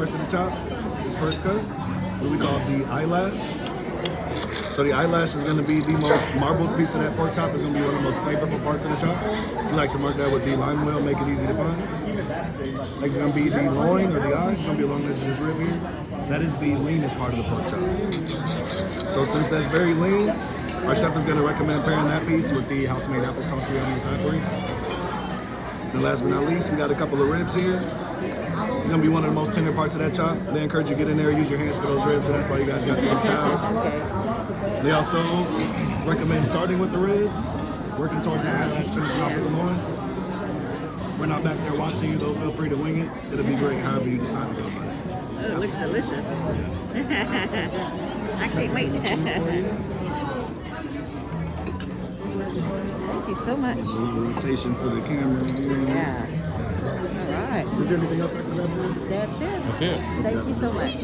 Parts of the chop, this first cut, what we call the eyelash. So the eyelash is going to be the most marbled piece of that pork chop. It's going to be one of the most flavorful parts of the chop. We like to mark that with the lime wheel, make it easy to find. Next is going to be the loin or the eye. It's going to be along the edge of this rib here. That is the leanest part of the pork chop. So since that's very lean, our chef is going to recommend pairing that piece with the house-made applesauce we have on this hot breed. And last but not least, we got a couple of ribs here. It's going to be one of the most tender parts of that chop. They encourage you to get in there, use your hands for those ribs, so that's why you guys got those towels. They also recommend starting with the ribs, working towards the eyelash, finishing off with the loin. We're not back there watching you, though. Feel free to wing it. It'll be great however you decide to go about it. Oh, it looks delicious. Yes. I can't wait. Thank you so much. A little rotation for the camera. Yeah. All right. Is there anything else I can have for you? That's it. Okay. Thank you so much.